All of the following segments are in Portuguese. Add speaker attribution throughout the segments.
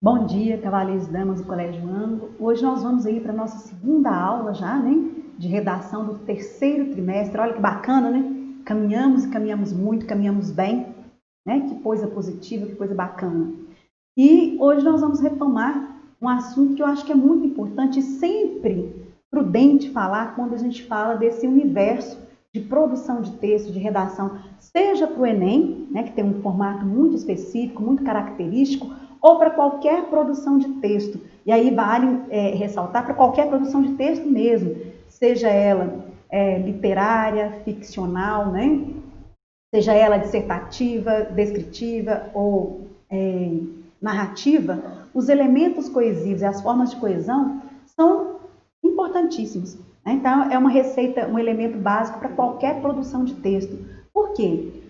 Speaker 1: Bom dia, cavaleiros e damas do Colégio Ângulo. Hoje nós vamos aí para a nossa segunda aula já, né? De redação do terceiro trimestre. Olha que bacana, né? Caminhamos e caminhamos muito, caminhamos bem, né? Que coisa positiva, que coisa bacana. E hoje nós vamos retomar um assunto que eu acho que é muito importante e sempre prudente falar quando a gente fala desse universo de produção de texto, de redação, seja para o Enem, né? Que tem um formato muito específico, muito característico, ou para qualquer produção de texto. E aí vale ressaltar para qualquer produção de texto mesmo, seja ela literária, ficcional, né? Seja ela dissertativa, descritiva ou narrativa, os elementos coesivos e as formas de coesão são importantíssimos. Né? Então, é uma receita, um elemento básico para qualquer produção de texto. Por quê?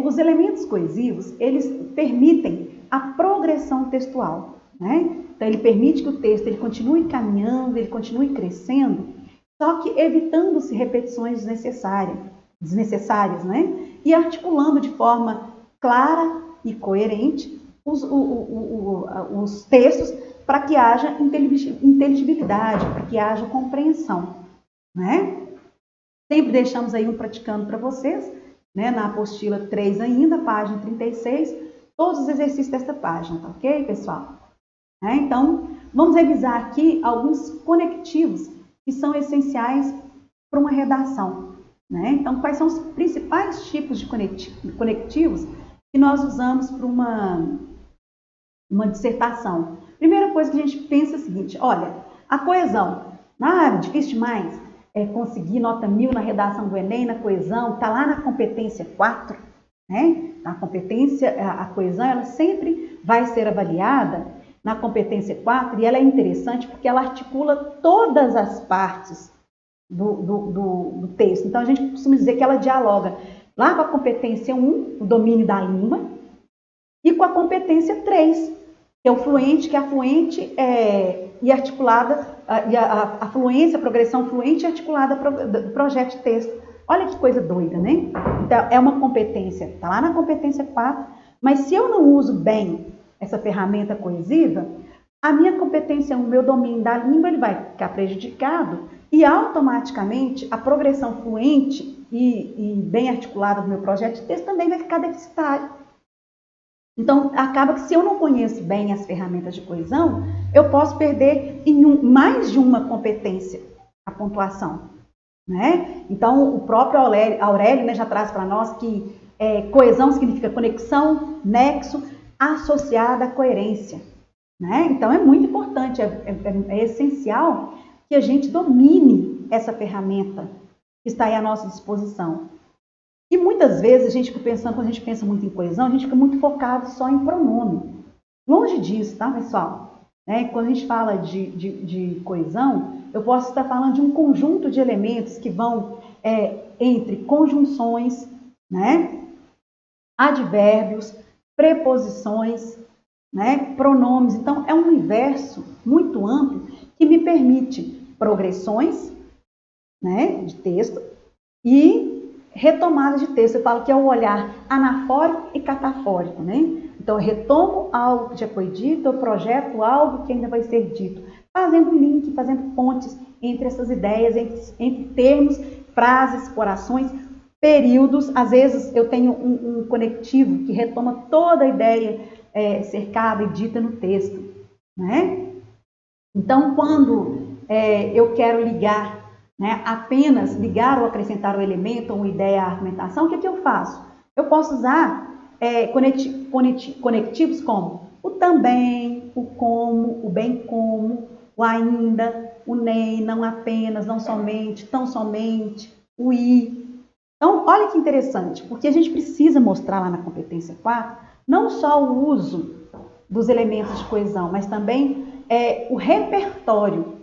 Speaker 1: Os elementos coesivos, eles permitem a progressão textual, né? Então, ele permite que o texto ele continue caminhando, ele continue crescendo, só que evitando-se repetições desnecessárias, né? E articulando de forma clara e coerente os textos para que haja inteligibilidade, para que haja compreensão, né? Sempre deixamos aí um praticando para vocês, né? Na apostila 3 ainda, página 36, todos os exercícios desta página, tá ok, pessoal? Então, vamos revisar aqui alguns conectivos que são essenciais para uma redação. Né? Então, quais são os principais tipos de conectivos que nós usamos para uma dissertação? Primeira coisa que a gente pensa é a seguinte, olha, a coesão, difícil demais conseguir nota 1000 na redação do Enem, na coesão, está lá na competência 4, né? A competência, a coesão, ela sempre vai ser avaliada na competência 4 e ela é interessante porque ela articula todas as partes do texto. Então, a gente costuma dizer que ela dialoga lá com a competência 1, o domínio da língua, e com a competência 3, que é o fluente, que é a fluente e articulada, a fluência, a progressão fluente e articulada do projeto de texto. Olha que coisa doida, né? Então, é uma competência, está lá na competência 4, mas se eu não uso bem essa ferramenta coesiva, a minha competência 1, o meu domínio da língua, ele vai ficar prejudicado e automaticamente a progressão fluente e bem articulada do meu projeto de texto também vai ficar deficitário. Então, acaba que se eu não conheço bem as ferramentas de coesão, eu posso perder em mais de uma competência a pontuação. Né? Então, o próprio Aurélio, né, já traz para nós que coesão significa conexão, nexo, associada à coerência. Né? Então, é muito importante, é essencial que a gente domine essa ferramenta que está aí à nossa disposição. E muitas vezes, a gente fica pensando, quando a gente pensa muito em coesão, a gente fica muito focado só em pronome. Longe disso, tá, pessoal? Né? Quando a gente fala de coesão, eu posso estar falando de um conjunto de elementos que vão entre conjunções, né? Advérbios, preposições, né? Pronomes. Então, é um universo muito amplo que me permite progressões, né, de texto e retomada de texto. Eu falo que é o olhar anafórico e catafórico, né? Então, eu retomo algo que já foi dito, eu projeto algo que ainda vai ser dito, fazendo link, fazendo pontes entre essas ideias, entre termos, frases, orações, períodos. Às vezes, eu tenho um conectivo que retoma toda a ideia cercada e dita no texto, né? Então, quando eu quero ligar, né, apenas ligar ou acrescentar um elemento ou uma ideia à argumentação, o que eu faço? Eu posso usar conectivos como o também, o como, o bem como, o ainda, o nem, não apenas, não somente, tão somente, o e. Então, olha que interessante, porque a gente precisa mostrar lá na competência 4, não só o uso dos elementos de coesão, mas também o repertório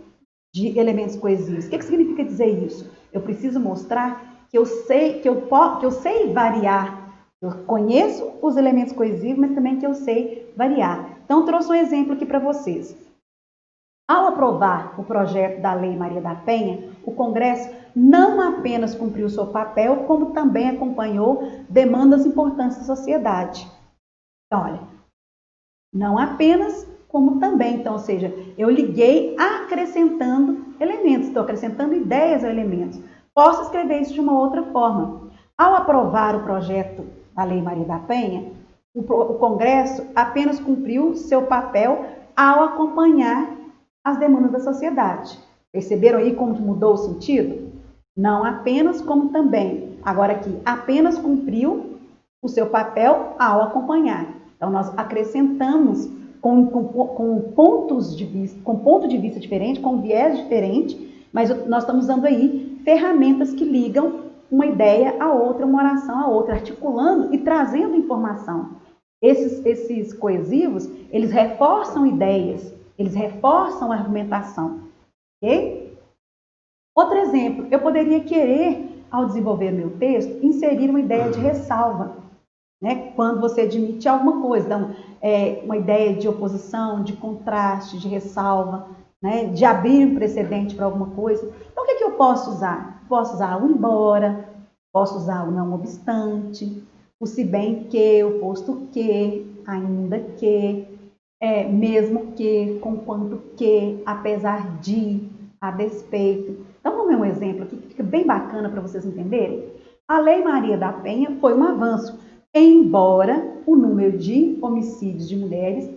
Speaker 1: de elementos coesivos. O que significa dizer isso? Eu preciso mostrar que eu sei variar. Eu conheço os elementos coesivos, mas também que eu sei variar. Então, trouxe um exemplo aqui para vocês. Ao aprovar o projeto da Lei Maria da Penha, o Congresso não apenas cumpriu seu papel, como também acompanhou demandas importantes da sociedade. Então, olha, não apenas como também. Então, ou seja, eu liguei acrescentando elementos, estou acrescentando ideias a elementos. Posso escrever isso de uma outra forma. Ao aprovar o projeto da Lei Maria da Penha, o Congresso apenas cumpriu seu papel ao acompanhar as demandas da sociedade. Perceberam aí como que mudou o sentido? Não apenas, como também. Agora aqui, apenas cumpriu o seu papel ao acompanhar. Então, nós acrescentamos com pontos de vista, com ponto de vista diferente, com viés diferente, mas nós estamos usando aí ferramentas que ligam uma ideia a outra, uma oração a outra, articulando e trazendo informação. Esses coesivos, eles reforçam ideias, eles reforçam a argumentação, ok? Outro exemplo, eu poderia querer, ao desenvolver meu texto, inserir uma ideia de ressalva, né? Quando você admite alguma coisa, então, uma ideia de oposição, de contraste, de ressalva, né? De abrir um precedente para alguma coisa. Então, o que eu posso usar? Posso usar o embora, posso usar o não obstante, o se bem que, o posto que, ainda que, mesmo que, conquanto que, apesar de, a despeito. Então, vamos ver um exemplo aqui que fica bem bacana para vocês entenderem. A Lei Maria da Penha foi um avanço, embora o número de homicídios de mulheres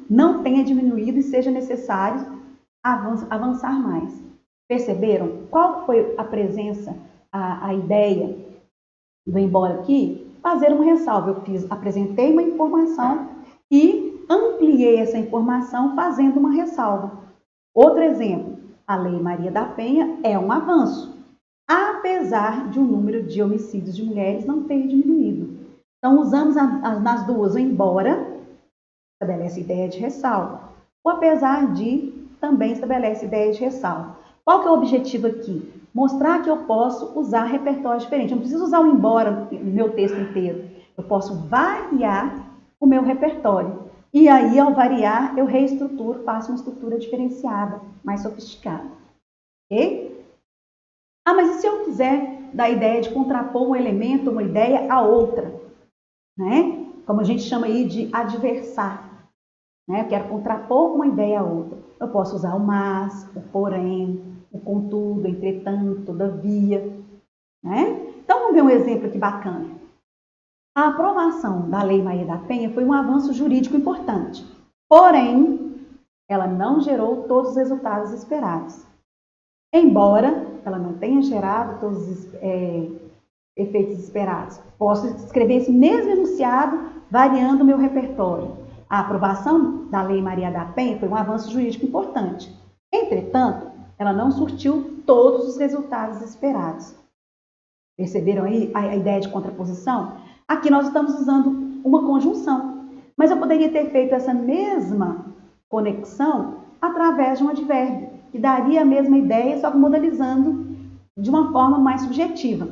Speaker 1: não tenha diminuído e seja necessário avançar mais. Perceberam qual foi a presença, a ideia do embora aqui? Fazer uma ressalva. Eu apresentei uma informação e ampliei essa informação fazendo uma ressalva. Outro exemplo, a Lei Maria da Penha é um avanço, apesar de o número de homicídios de mulheres não ter diminuído. Então, usamos nas duas o embora, estabelece ideia de ressalva. O apesar de também estabelece ideia de ressalva. Qual que é o objetivo aqui? Mostrar que eu posso usar repertório diferente. Eu não preciso usar o embora no meu texto inteiro. Eu posso variar o meu repertório. E aí, ao variar, eu reestruturo, faço uma estrutura diferenciada, mais sofisticada. Ok? Ah, mas e se eu quiser dar a ideia de contrapor um elemento, uma ideia a outra? Né? Como a gente chama aí de adversar. Né? Eu quero contrapor uma ideia a outra. Eu posso usar o mas, o porém, o contudo, entretanto, todavia. Né? Então, vamos ver um exemplo aqui bacana. A aprovação da Lei Maria da Penha foi um avanço jurídico importante. Porém, ela não gerou todos os resultados esperados. Embora ela não tenha gerado todos os efeitos esperados. Posso escrever esse mesmo enunciado variando o meu repertório. A aprovação da Lei Maria da Penha foi um avanço jurídico importante. Entretanto, ela não surtiu todos os resultados esperados. Perceberam aí a ideia de contraposição? Aqui nós estamos usando uma conjunção, mas eu poderia ter feito essa mesma conexão através de um advérbio, que daria a mesma ideia, só que modalizando de uma forma mais subjetiva.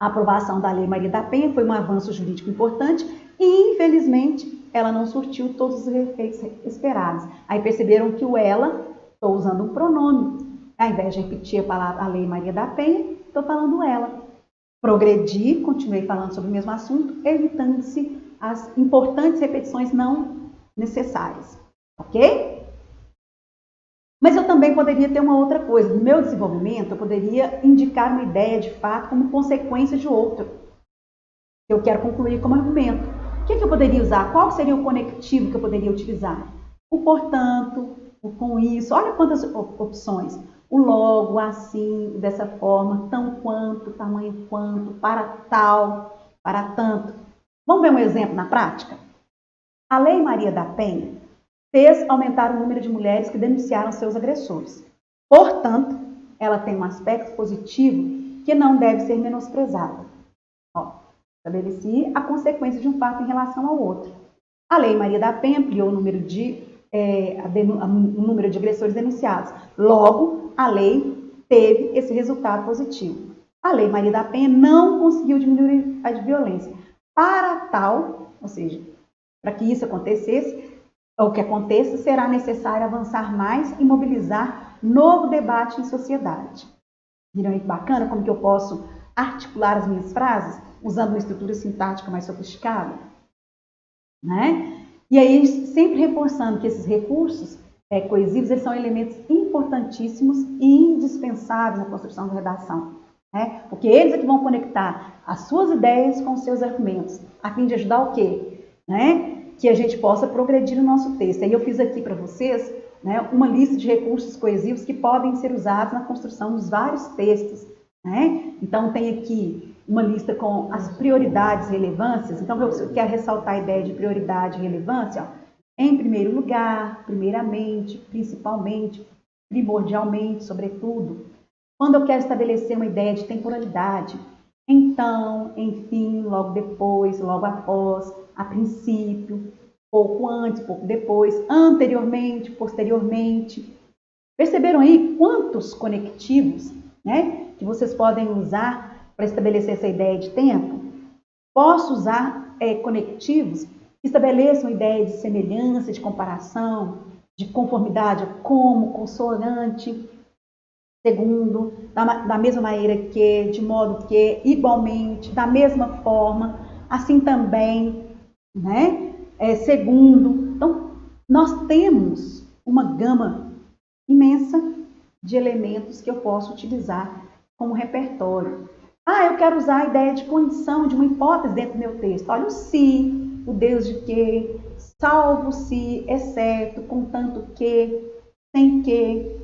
Speaker 1: A aprovação da Lei Maria da Penha foi um avanço jurídico importante e, infelizmente, ela não surtiu todos os efeitos esperados. Aí perceberam que o ela, estou usando um pronome. Ao invés de repetir a palavra a Lei Maria da Penha, estou falando ela. Progredi, continuei falando sobre o mesmo assunto, evitando-se as importantes repetições não necessárias. Ok? Mas eu também poderia ter uma outra coisa. No meu desenvolvimento, eu poderia indicar uma ideia de fato como consequência de outra. Eu quero concluir como argumento. O que eu poderia usar? Qual seria o conectivo que eu poderia utilizar? O portanto, o com isso. Olha quantas opções. O logo, assim, dessa forma, tão quanto, tamanho quanto, para tal, para tanto. Vamos ver um exemplo na prática? A Lei Maria da Penha fez aumentar o número de mulheres que denunciaram seus agressores. Portanto, ela tem um aspecto positivo que não deve ser menosprezado. Estabeleci a consequência de um fato em relação ao outro. A Lei Maria da Penha ampliou o número de agressores denunciados. Logo, a lei teve esse resultado positivo. A Lei Maria da Penha não conseguiu diminuir a violência. Para tal, ou seja, para que isso acontecesse, o que aconteça, será necessário avançar mais e mobilizar novo debate em sociedade. Viram aí que bacana como que eu posso articular as minhas frases usando uma estrutura sintática mais sofisticada? Né? E aí, sempre reforçando que esses recursos coesivos, eles são elementos importantíssimos e indispensáveis na construção da redação, né? Porque eles é que vão conectar as suas ideias com os seus argumentos, a fim de ajudar o quê? Né? Que a gente possa progredir no nosso texto. Aí eu fiz aqui para vocês, né, uma lista de recursos coesivos que podem ser usados na construção dos vários textos, né? Então, tem aqui uma lista com as prioridades e relevâncias. Então, eu quero ressaltar a ideia de prioridade e relevância, ó. Em primeiro lugar, primeiramente, principalmente, primordialmente, sobretudo. Quando eu quero estabelecer uma ideia de temporalidade, então, enfim, logo depois, logo após, a princípio, pouco antes, pouco depois, anteriormente, posteriormente. Perceberam aí quantos conectivos, né, que vocês podem usar para estabelecer essa ideia de tempo? Posso usar conectivos que estabeleçam ideia de semelhança, de comparação, de conformidade como, consoante, segundo, da mesma maneira que, de modo que, igualmente, da mesma forma, assim também, né? Segundo. Então, nós temos uma gama imensa de elementos que eu posso utilizar como repertório. Eu quero usar a ideia de condição, de uma hipótese dentro do meu texto. Olha o se, o Deus de que, salvo se, exceto, contanto que, sem que,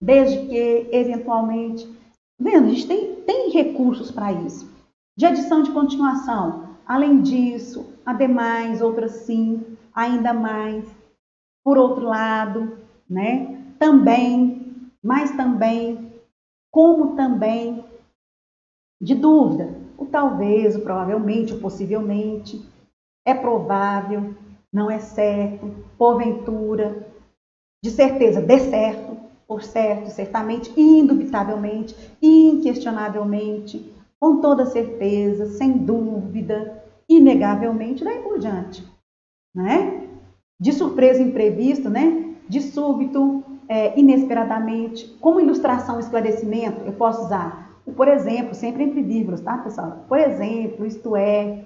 Speaker 1: desde que, eventualmente. Vendo, a gente tem recursos para isso. De adição de continuação. Além disso, ademais, outra sim, ainda mais, por outro lado, né? Também, mas também, como também, de dúvida, o talvez, o provavelmente, o possivelmente, é provável, não é certo, porventura, de certeza, de certo, por certo, certamente, indubitavelmente, inquestionavelmente, com toda certeza, sem dúvida, inegavelmente, daí por diante, né? De surpresa, imprevisto, né? De súbito, inesperadamente, como ilustração, esclarecimento, eu posso usar, por exemplo, sempre entre vírgulas, tá, pessoal? Por exemplo, isto é,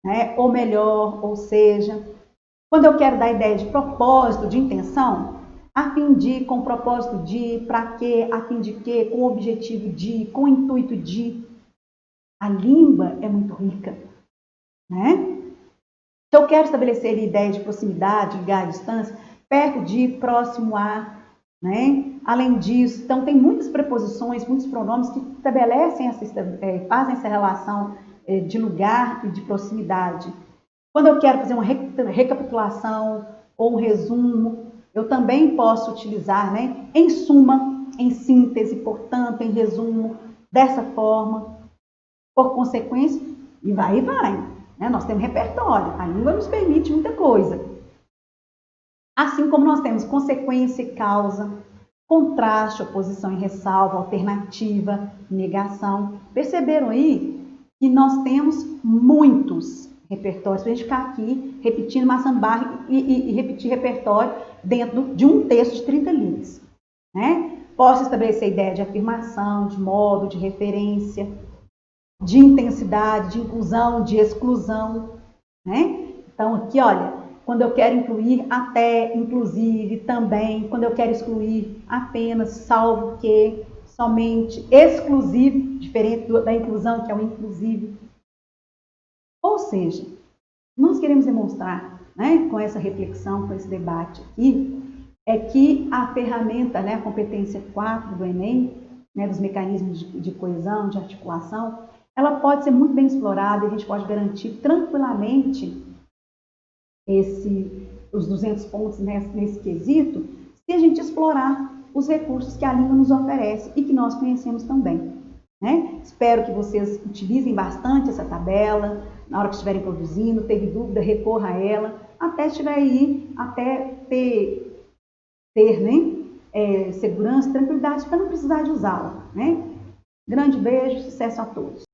Speaker 1: né? Ou melhor, ou seja. Quando eu quero dar ideia de propósito, de intenção, a fim de, com propósito de, para quê, a fim de quê, com objetivo de, com intuito de. A língua é muito rica, né? Se eu quero estabelecer ideia de proximidade, lugar, distância, perto de, próximo a, né? Além disso, então tem muitas preposições, muitos pronomes que estabelecem fazem essa relação de lugar e de proximidade. Quando eu quero fazer uma recapitulação ou um resumo, eu também posso utilizar, né? Em suma, em síntese, portanto, em resumo, dessa forma, por consequência, e vai. Né? Nós temos repertório, a língua nos permite muita coisa. Assim como nós temos consequência e causa, contraste, oposição e ressalva, alternativa, negação. Perceberam aí que nós temos muitos repertórios para a gente ficar aqui repetindo maçambarra e repetir repertório dentro de um texto de 30 linhas, né? Posso estabelecer ideia de afirmação, de modo, de referência, de intensidade, de inclusão, de exclusão, né? Então, aqui, olha, quando eu quero incluir até, inclusive, também, quando eu quero excluir apenas, salvo que, somente, exclusivo, diferente da inclusão, que é o inclusive. Ou seja, nós queremos demonstrar, né, com essa reflexão, com esse debate aqui, é que a ferramenta, né, a competência 4 do Enem, né, dos mecanismos de coesão, de articulação, ela pode ser muito bem explorada e a gente pode garantir tranquilamente os 200 pontos nesse quesito, se a gente explorar os recursos que a língua nos oferece e que nós conhecemos também, né? Espero que vocês utilizem bastante essa tabela, na hora que estiverem produzindo, teve dúvida, recorra a ela, até estiver aí, até ter né, segurança, tranquilidade, para não precisar de usá-la, né? Grande beijo, sucesso a todos!